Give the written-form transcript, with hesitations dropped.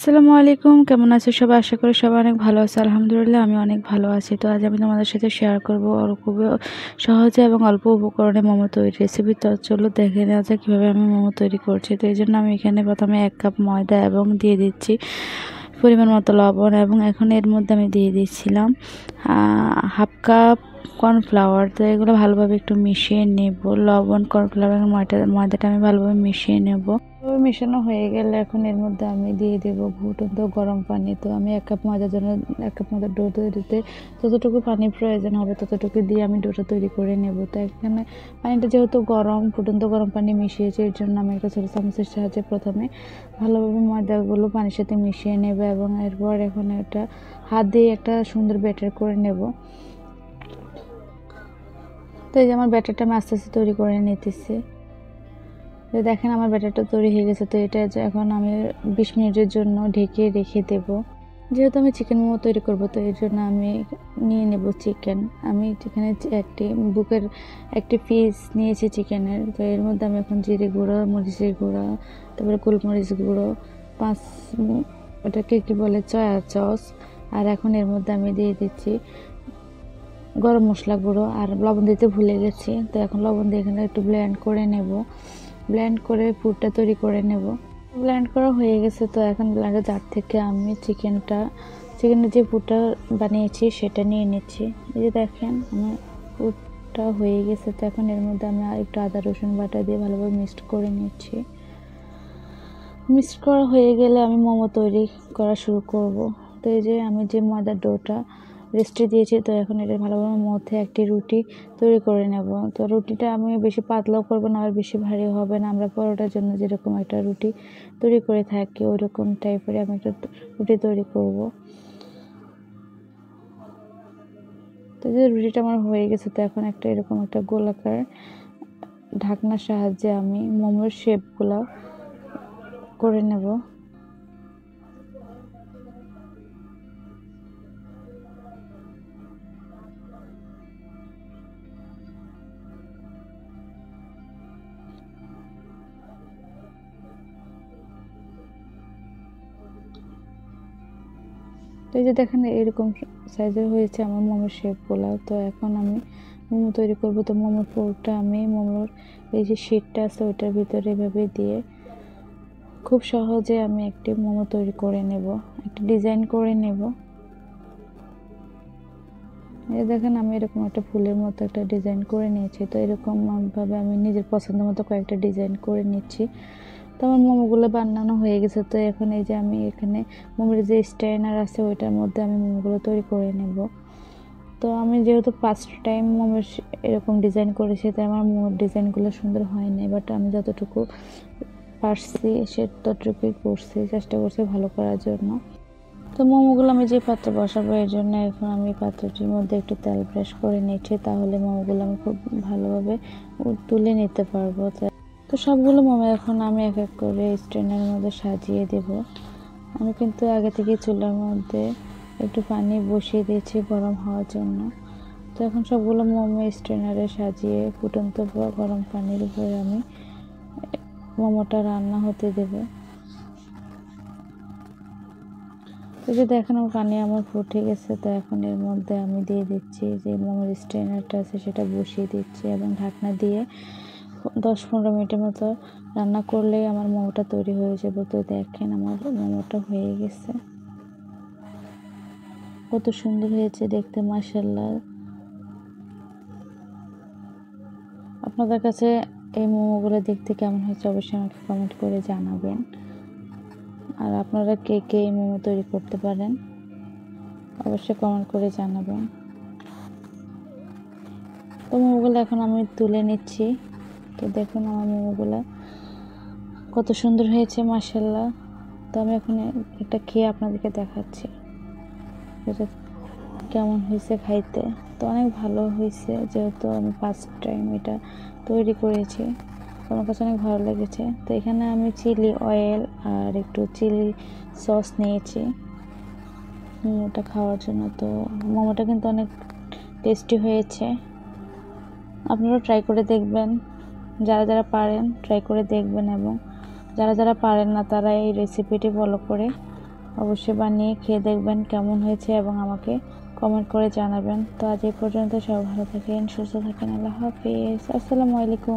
আসসালামু আলাইকুম, কেমন আছো সবাই? আশা করি সবাই অনেক ভালো আছে। আলহামদুলিল্লাহ আমি অনেক ভালো আছি। তো আজ আমি তোমাদের সাথে শেয়ার করব খুবই সহজে এবং অল্প উপকরণে মোমো তৈরির রেসিপি। তো চলো দেখে নেওয়া যাক কীভাবে আমি মোমো তৈরি করছি। তো এই জন্য আমি এখানে প্রথমে 1 কাপ ময়দা এবং দিয়ে দিচ্ছি পরিমাণ মতো লবণ, এবং এখন এর মধ্যে আমি দিয়ে দিচ্ছিলাম 1/2 কাপ কর্নফ্লাওয়ার। তো এগুলো ভালোভাবে একটু মিশিয়ে নেব। লবণ, কর্নফ্লাওয়ার এবং ময়দাটা আমি ভালোভাবে মিশিয়ে নেব। মেশানো হয়ে গেলে এখন এর মধ্যে আমি দিয়ে দেবো ফুটন্ত গরম পানি। তো আমি 1 কাপ ময়দার জন্য 1 কাপ ময়দার ডো তৈরিতে যতটুকু পানি প্রয়োজন হবে ততটুকু দিয়ে আমি ডোটা তৈরি করে নেব। তো এখানে পানিটা যেহেতু গরম, ফুটন্ত গরম পানি মিশিয়েছি, এর জন্য আমি একটা ছোটো চামচের সাহায্যে প্রথমে ভালোভাবে ময়দাগুলো পানির সাথে মিশিয়ে নেব, এবং এরপর এখন এটা হাত দিয়ে একটা সুন্দর ব্যাটার করে নেব। তো এই যে আমার ব্যাটারটা আমি আস্তে আস্তে তৈরি করে নিতেছি। তো দেখেন আমার ব্যাটারটা তৈরি হয়ে গেছে। তো এটা এখন আমি 20 মিনিটের জন্য ঢেকে রেখে দেব। যেহেতু আমি চিকেন মোমো তৈরি করব, তো এর জন্য আমি নিয়ে নেব চিকেন। আমি চিকেনের বুকের একটি পিস নিয়েছি চিকেনের। তো এর মধ্যে আমি এখন জিরে গুঁড়ো, মরিচের গুঁড়ো, তারপরে গোলমরিচ গুঁড়ো, ওটাকে কি বলে, সয়া সস, আর এখন এর মধ্যে আমি দিয়ে দিচ্ছি গরম মশলা গুঁড়ো, আর লবণ দিতে ভুলে গেছি। তো এখন লবণ দিয়ে এখানে একটু ব্লেন্ড করে নেব। ব্লেন্ড করে পুরটা তৈরি করে নেব। ব্লেন্ড করা হয়ে গেছে। তো এখন ব্লেন্ডার জার থেকে আমি চিকেনের যে পুরটা বানিয়েছি সেটা নিয়ে নিচ্ছি। এই যে দেখেন আমার পুরটা হয়ে গেছে। তো এখন এর মধ্যে আমি একটু আদা রসুন বাটা দিয়ে ভালোভাবে মিক্সড করে নিচ্ছি। মিক্সড করা হয়ে গেলে আমি মোমো তৈরি করা শুরু করব। তো এই যে আমি যে ময়দার ডোটা রেস্টে দিয়েছি, তো এখন এটা ভালোভাবে মধ্যে একটি রুটি তৈরি করে নেব। তো রুটিটা আমি বেশি পাতলাও করব না, আর বেশি ভারী হবে না। আমরা পরোটার জন্য যেরকম একটা রুটি তৈরি করে থাকি ওই রকম টাইপের আমি একটা রুটি তৈরি করব। তো যে রুটিটা আমার হয়ে গেছে, তো এখন একটা এরকম একটা গোলাকার ঢাকনার সাহায্যে আমি মোমোর শেপগুলো করে নেব। তো এই যে দেখেন এরকম সাইজের হয়েছে আমার মোমোর শেপগুলো। তো এখন আমি মোমো তৈরি করব। তো মোমোর পুরটা আমি মোমোর এই যে শীটটা আছে ওইটার ভিতরে এভাবে দিয়ে খুব সহজে আমি একটি মোমো তৈরি করে নেব, একটা ডিজাইন করে নেব। এই দেখেন আমি এরকম একটা ফুলের মতো একটা ডিজাইন করে নিয়েছি। তো এরকমভাবে আমি নিজের পছন্দ মতো কয়েকটা ডিজাইন করে নিচ্ছি। তো আমার মোমোগুলো বানানো হয়ে গেছে। তো এখন এই যে আমি এখানে মোমোর যে স্ট্যান্ডার আছে ওইটার মধ্যে আমি মোমোগুলো তৈরি করে নেব। তো আমি যেহেতু ফার্স্ট টাইম মোমোর এরকম ডিজাইন করেছি, তাই আমার মোমোর ডিজাইনগুলো সুন্দর হয়নি, বাট আমি যতটুকু পারছি সে ততটুকুই করছি, চেষ্টা করছি ভালো করার জন্য। তো মোমোগুলো আমি যে পাত্রে বসাবো এর জন্য এখন আমি পাত্রটির মধ্যে একটু তেল ব্রাশ করে নিচ্ছি, তাহলে মোমোগুলো আমি খুব ভালোভাবে তুলে নিতে পারবো। তো সবগুলো মোমো এখন আমি এক এক করে স্ট্যান্ডের মধ্যে সাজিয়ে দেব। আমি কিন্তু আগে থেকে চুলার মধ্যে একটু পানি বসিয়ে দিয়েছি গরম হওয়ার জন্য। তো এখন সবগুলো মোমো স্ট্যান্ডারে সাজিয়ে ফুটন্ত গরম পানির উপরে আমি মোমোটা রান্না হতে দেব। তো যে দেখেন পানি আমার ফুটে গেছে। তো এখন এর মধ্যে আমি দিয়ে দিচ্ছি যে মোমোর স্ট্যান্ডারটা আছে সেটা বসিয়ে দিচ্ছি, এবং ঢাকনা দিয়ে 10-15 মিনিটের মতো রান্না করলেই আমার মোমোটা তৈরি হয়ে যাবে। তো দেখেন আমার মোমোটা হয়ে গেছে, কত সুন্দর হয়েছে দেখতে, মাশাআল্লাহ। আপনাদের কাছে এই মোমোগুলো দেখতে কেমন হয়েছে অবশ্যই আমাকে কমেন্ট করে জানাবেন। আর আপনারা কে কে এই মোমো তৈরি করতে পারেন অবশ্যই কমেন্ট করে জানাবেন। তো মোমোগুলো এখন আমি তুলে নিচ্ছি। তো দেখুন আমার মোমোগুলো কত সুন্দর হয়েছে, মাশাআল্লাহ। তো আমি এখন এটা খেয়ে আপনাদেরকে দেখাচ্ছি এটা কেমন হয়েছে খাইতে। তো অনেক ভালো হয়েছে, যেহেতু আমি ফার্স্ট টাইম এটা তৈরি করেছি, আমার কাছে অনেক ভালো লেগেছে। তো এখানে আমি চিলি অয়েল আর একটু চিলি সস নিয়েছি মোমোটা খাওয়ার জন্য। তো মোমোটা কিন্তু অনেক টেস্টি হয়েছে, আপনারা ট্রাই করে দেখবেন। যারা যারা পারেন ট্রাই করে দেখবেন, এবং যারা যারা পারেন না তারা এই রেসিপিটি ফলো করে অবশ্যই বানিয়ে খেয়ে দেখবেন কেমন হয়েছে এবং আমাকে কমেন্ট করে জানাবেন। তো আজ এই পর্যন্ত, সবাই ভালো থাকেন, সুস্থ থাকেন। আল্লাহ হাফিজ। আসসালামু আলাইকুম।